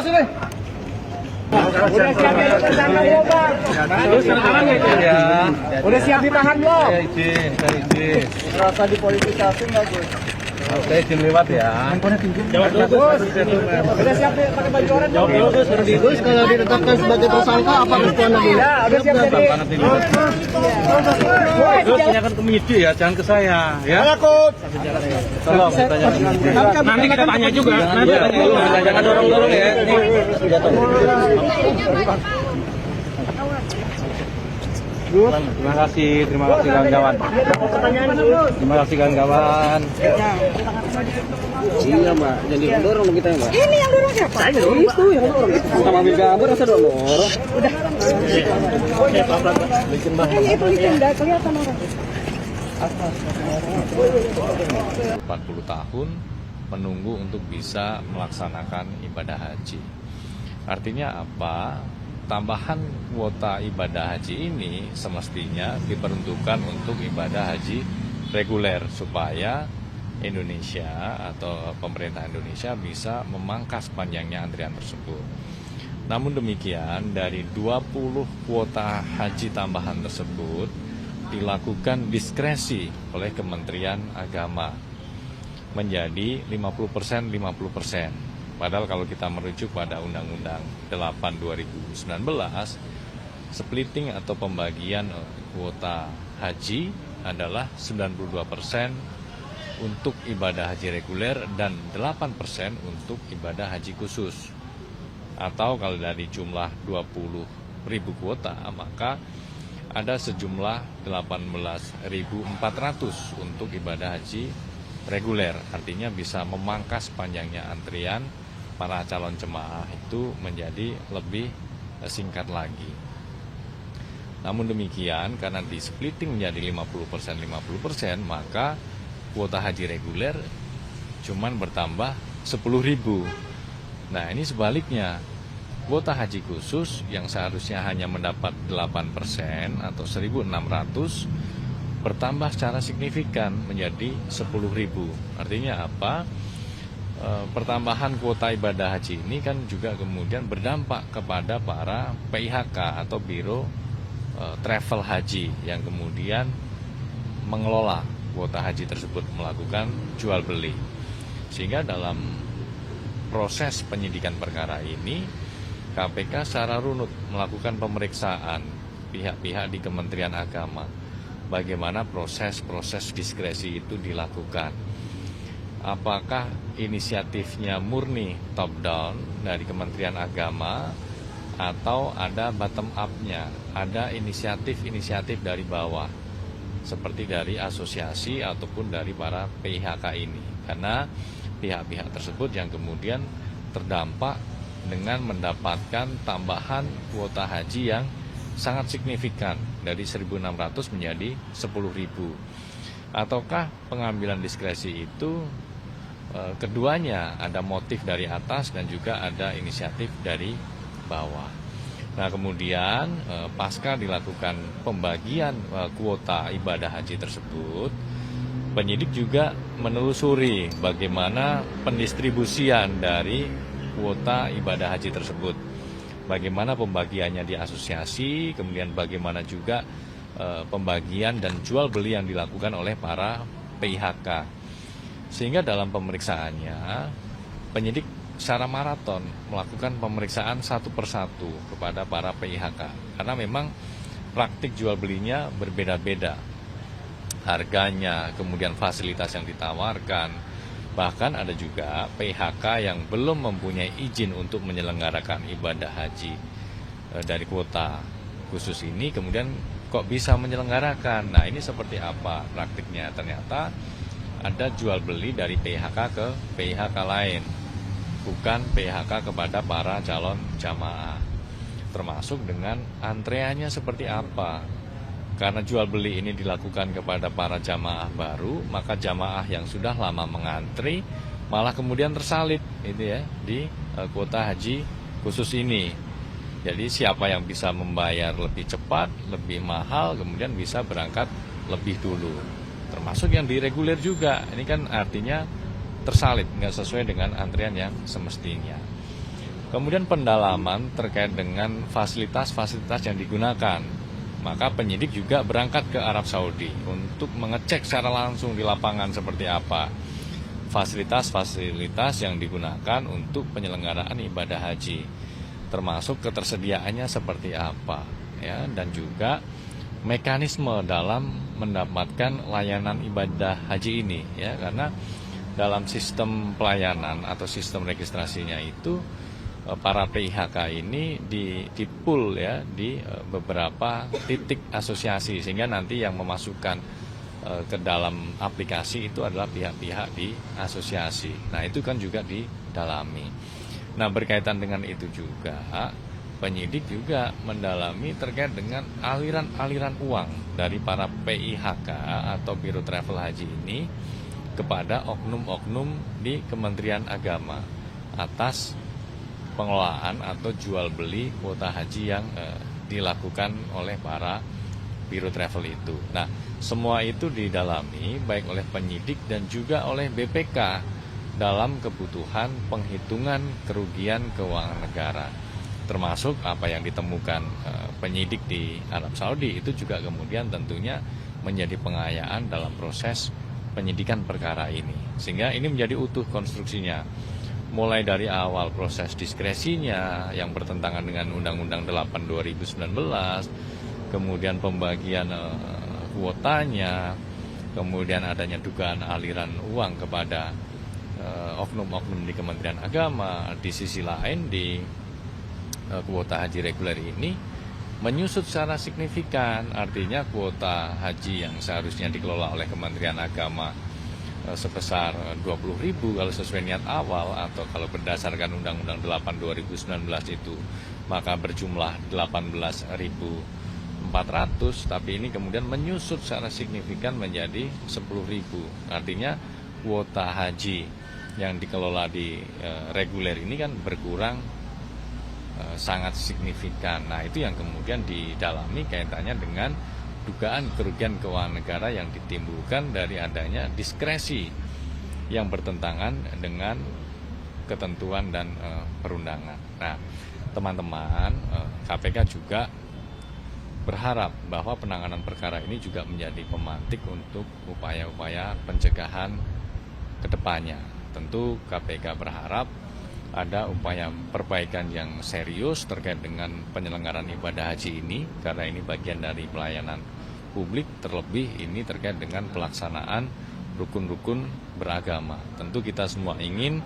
Sini. Udah siap ya tersangka belum, Bang? Udah siap ditahan belum? Izin. Merasa dipolitisasi nggak, Gus? Oke, izin lewat ya. Jawab dulu, Gus. Udah siap pakai baju oranye? Jawab dulu, Gus. Kalau ditetapkan sebagai tersangka, apa ketentuan lagi? Ya, udah siap jadi. Gus, tanyakan ke penyidik ya, jangan ke saya. Ya. Tolong, tanyakan. Nanti kita tanya juga. Jangan dorong-dorong ya. Terima kasih kawan-kawan. Terima kasih kawan-kawan. Iya Mbak, jadi yang dorong kita Mbak. Ini yang dorong siapa? Saya dorong itu yang dorong. Kita ambil gambar, saya dorong. Udah. Ini itu licin, dah kelihatan orang. 40 tahun menunggu untuk bisa melaksanakan ibadah haji. Artinya apa? Tambahan kuota ibadah haji ini semestinya diperuntukkan untuk ibadah haji reguler supaya Indonesia atau pemerintah Indonesia bisa memangkas panjangnya antrian tersebut. Namun demikian, dari 20 kuota haji tambahan tersebut dilakukan diskresi oleh Kementerian Agama menjadi 50%. Padahal kalau kita merujuk pada Undang-Undang 8 2019, splitting atau pembagian kuota haji adalah 92% untuk ibadah haji reguler dan 8% untuk ibadah haji khusus. Atau kalau dari jumlah 20.000 kuota, maka ada sejumlah 18.400 untuk ibadah haji reguler. Artinya bisa memangkas panjangnya antrian para calon jemaah itu menjadi lebih singkat lagi. Namun demikian, karena di splitting menjadi 50%, maka kuota haji reguler cuman bertambah 10.000. Nah, ini sebaliknya. Kuota haji khusus yang seharusnya hanya mendapat 8% atau 1.600 bertambah secara signifikan menjadi 10.000. Artinya apa? Pertambahan kuota ibadah haji ini kan juga kemudian berdampak kepada para PIHK atau Biro Travel Haji yang kemudian mengelola kuota haji tersebut, melakukan jual beli. Sehingga dalam proses penyidikan perkara ini, KPK secara runut melakukan pemeriksaan pihak-pihak di Kementerian Agama. Bagaimana proses diskresi itu dilakukan. Apakah inisiatifnya murni top down dari Kementerian Agama atau ada bottom up-nya, ada inisiatif dari bawah seperti dari asosiasi ataupun dari para PIHK ini. Karena pihak-pihak tersebut yang kemudian terdampak dengan mendapatkan tambahan kuota haji yang sangat signifikan dari 1.600 menjadi 10.000. Ataukah pengambilan diskresi itu keduanya ada motif dari atas dan juga ada inisiatif dari bawah. Nah, kemudian pasca dilakukan pembagian kuota ibadah haji tersebut, penyidik juga menelusuri bagaimana pendistribusian dari kuota ibadah haji tersebut. Bagaimana pembagiannya di asosiasi, kemudian bagaimana juga pembagian dan jual beli yang dilakukan oleh para PIHK. Sehingga dalam pemeriksaannya, penyidik secara maraton melakukan pemeriksaan satu persatu kepada para PIHK. Karena memang praktik jual belinya berbeda-beda. Harganya, kemudian fasilitas yang ditawarkan. Bahkan ada juga PIHK yang belum mempunyai izin untuk menyelenggarakan ibadah haji dari kuota khusus ini, kemudian kok bisa menyelenggarakan. Nah, ini seperti apa praktiknya? Ternyata ada jual beli dari PIHK ke PIHK lain, bukan PIHK kepada para calon jamaah. Termasuk dengan antreannya seperti apa. Karena jual beli ini dilakukan kepada para jamaah baru, maka jamaah yang sudah lama mengantri malah kemudian tersalib itu ya di kuota haji khusus ini. Jadi siapa yang bisa membayar lebih cepat, lebih mahal, kemudian bisa berangkat lebih dulu. termasuk yang direguler juga. Ini kan artinya tersalib, nggak sesuai dengan antrian yang semestinya. Kemudian pendalaman terkait dengan fasilitas-fasilitas yang digunakan. Maka penyidik juga berangkat ke Arab Saudi untuk mengecek secara langsung di lapangan seperti apa fasilitas-fasilitas yang digunakan untuk penyelenggaraan ibadah haji, termasuk ketersediaannya seperti apa, ya, dan juga mekanisme dalam mendapatkan layanan ibadah haji ini, ya, karena dalam sistem pelayanan atau sistem registrasinya itu para PIHK ini di pool, ya, di beberapa titik asosiasi, sehingga nanti yang memasukkan ke dalam aplikasi itu adalah pihak-pihak di asosiasi. Nah, itu kan juga didalami. Nah, berkaitan dengan itu juga penyidik juga mendalami terkait dengan aliran-aliran uang dari para PIHK atau Biro Travel Haji ini kepada oknum-oknum di Kementerian Agama atas pengelolaan atau jual beli kuota haji yang dilakukan oleh para biro travel itu. Nah, semua itu didalami baik oleh penyidik dan juga oleh BPK dalam kebutuhan penghitungan kerugian keuangan negara. Termasuk apa yang ditemukan penyidik di Arab Saudi itu juga kemudian tentunya menjadi pengayaan dalam proses penyidikan perkara ini. Sehingga ini menjadi utuh konstruksinya. Mulai dari awal proses diskresinya yang bertentangan dengan Undang-Undang 8 2019, kemudian pembagian kuotanya, kemudian adanya dugaan aliran uang kepada oknum-oknum di Kementerian Agama. Di sisi lain di kuota haji reguler ini menyusut secara signifikan, artinya kuota haji yang seharusnya dikelola oleh Kementerian Agama sebesar 20.000 kalau sesuai niat awal, atau kalau berdasarkan Undang-Undang 8 2019 itu maka berjumlah 18.400, tapi ini kemudian menyusut secara signifikan menjadi 10.000. Artinya kuota haji yang dikelola di reguler ini kan berkurang sangat signifikan. Nah, itu yang kemudian didalami kaitannya dengan dugaan kerugian keuangan negara yang ditimbulkan dari adanya diskresi yang bertentangan dengan ketentuan dan perundangan. Nah, teman-teman, KPK juga berharap bahwa penanganan perkara ini juga menjadi pemantik untuk upaya-upaya pencegahan ke depannya. Tentu KPK berharap ada upaya perbaikan yang serius terkait dengan penyelenggaraan ibadah haji ini, karena ini bagian dari pelayanan publik, terlebih ini terkait dengan pelaksanaan rukun-rukun beragama. Tentu kita semua ingin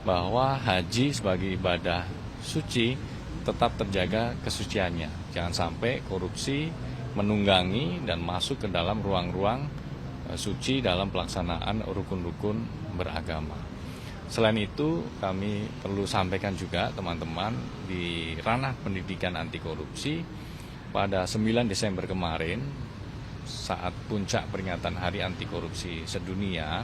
bahwa haji sebagai ibadah suci tetap terjaga kesuciannya. Jangan sampai korupsi menunggangi dan masuk ke dalam ruang-ruang suci dalam pelaksanaan rukun-rukun beragama. Selain itu, kami perlu sampaikan juga teman-teman, di ranah pendidikan anti korupsi pada 9 Desember kemarin, saat puncak peringatan Hari Anti Korupsi Sedunia,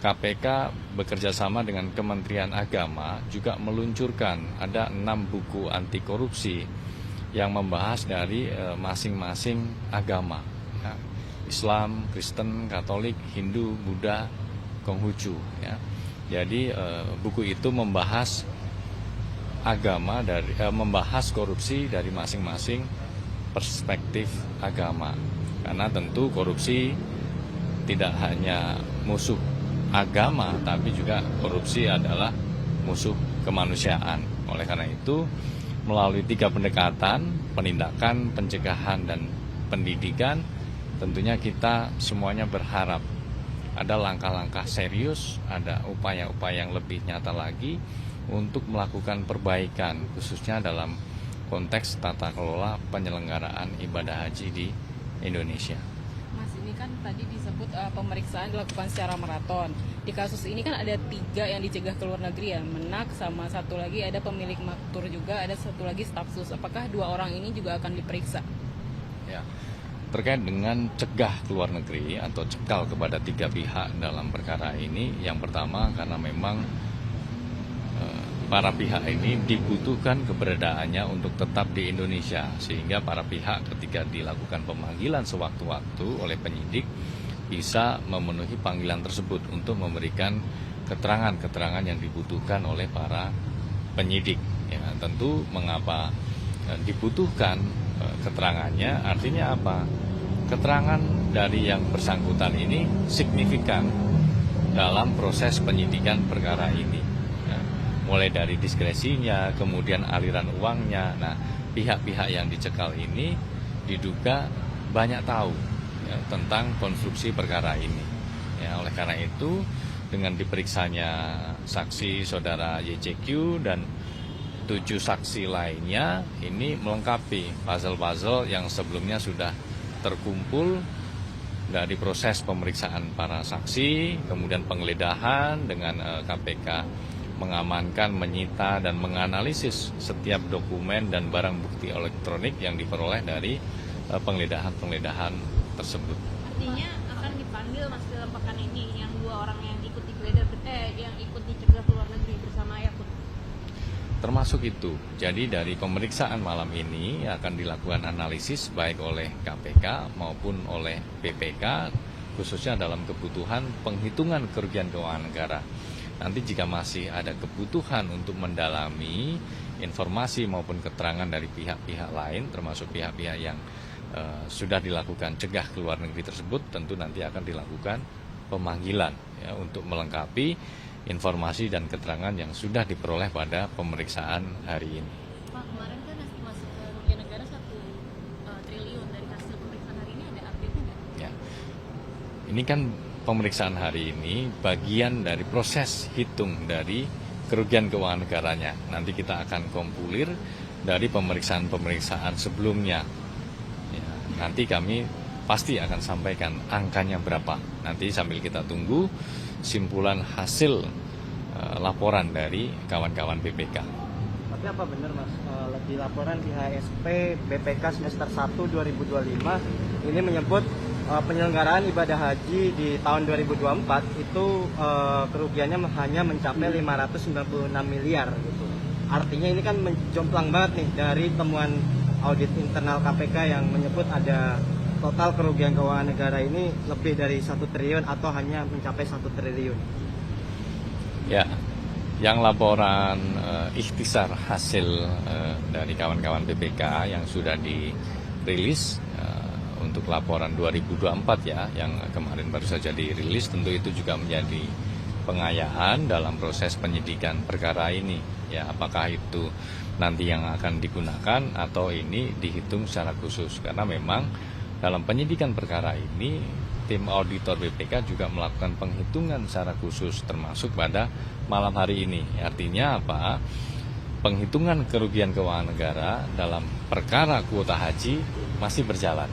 KPK bekerjasama dengan Kementerian Agama juga meluncurkan ada 6 buku anti korupsi yang membahas dari masing-masing agama, ya, Islam, Kristen, Katolik, Hindu, Buddha, Konghucu, ya. Jadi buku itu membahas membahas korupsi dari masing-masing perspektif agama. Karena tentu korupsi tidak hanya musuh agama, tapi juga korupsi adalah musuh kemanusiaan. Oleh karena itu, melalui 3 pendekatan, penindakan, pencegahan, dan pendidikan, tentunya kita semuanya berharap ada langkah-langkah serius, ada upaya-upaya yang lebih nyata lagi untuk melakukan perbaikan, khususnya dalam konteks tata kelola penyelenggaraan ibadah haji di Indonesia. Mas, ini kan tadi disebut pemeriksaan dilakukan secara maraton. Di kasus ini kan ada 3 yang dicegah ke luar negeri, ya, Menak, sama satu lagi ada pemilik maktur juga, ada satu lagi staf sus. Apakah 2 orang ini juga akan diperiksa? Ya, terkait dengan cegah ke luar negeri atau cekal kepada 3 pihak dalam perkara ini, yang pertama karena memang para pihak ini dibutuhkan keberadaannya untuk tetap di Indonesia, sehingga para pihak ketika dilakukan pemanggilan sewaktu-waktu oleh penyidik bisa memenuhi panggilan tersebut untuk memberikan keterangan-keterangan yang dibutuhkan oleh para penyidik. Ya, tentu mengapa dibutuhkan keterangannya, artinya apa? Keterangan dari yang bersangkutan ini signifikan dalam proses penyidikan perkara ini. Ya, mulai dari diskresinya, kemudian aliran uangnya. Nah, pihak-pihak yang dicekal ini diduga banyak tahu ya, tentang konstruksi perkara ini. Ya, oleh karena itu, dengan diperiksanya saksi saudara YCQ dan 7 saksi lainnya, ini melengkapi puzzle-puzzle yang sebelumnya sudah terkumpul dari proses pemeriksaan para saksi, kemudian penggeledahan dengan KPK mengamankan, menyita, dan menganalisis setiap dokumen dan barang bukti elektronik yang diperoleh dari penggeledahan-penggeledahan tersebut. Artinya akan dipanggil Mas dalam pekan ini yang 2 orang yang ikut digeledah, yang ikut dicegah ke luar negeri bersama Yakut. Termasuk itu. Jadi dari pemeriksaan malam ini akan dilakukan analisis baik oleh KPK maupun oleh BPK, khususnya dalam kebutuhan penghitungan kerugian keuangan negara. Nanti jika masih ada kebutuhan untuk mendalami informasi maupun keterangan dari pihak-pihak lain, termasuk pihak-pihak yang sudah dilakukan cegah ke luar negeri tersebut, tentu nanti akan dilakukan pemanggilan ya, untuk melengkapi informasi dan keterangan yang sudah diperoleh pada pemeriksaan hari ini. Pak, kemarin kan masuk ke kerugian negara 1 triliun dari hasil pemeriksaan hari ini, ada update-nya nggak? Ya. Ini kan pemeriksaan hari ini bagian dari proses hitung dari kerugian keuangan negaranya. Nanti kita akan kompulir dari pemeriksaan-pemeriksaan sebelumnya. Ya, nanti kami pasti akan sampaikan angkanya berapa. Nanti sambil kita tunggu simpulan hasil laporan dari kawan-kawan BPK. Tapi apa benar Mas, di laporan di HSP BPK semester 1 2025 ini menyebut penyelenggaraan ibadah haji di tahun 2024 itu kerugiannya hanya mencapai 596 miliar gitu. Artinya ini kan menjomplang banget nih dari temuan audit internal KPK yang menyebut ada total kerugian keuangan negara ini lebih dari 1 triliun atau hanya mencapai 1 triliun. Ya, yang laporan ikhtisar hasil dari kawan-kawan BPK yang sudah dirilis untuk laporan 2024 ya, yang kemarin baru saja dirilis, tentu itu juga menjadi pengayaan dalam proses penyidikan perkara ini. Ya, apakah itu nanti yang akan digunakan atau ini dihitung secara khusus, karena memang dalam penyidikan perkara ini, tim auditor BPK juga melakukan penghitungan secara khusus termasuk pada malam hari ini. Artinya apa? Penghitungan kerugian keuangan negara dalam perkara kuota haji masih berjalan.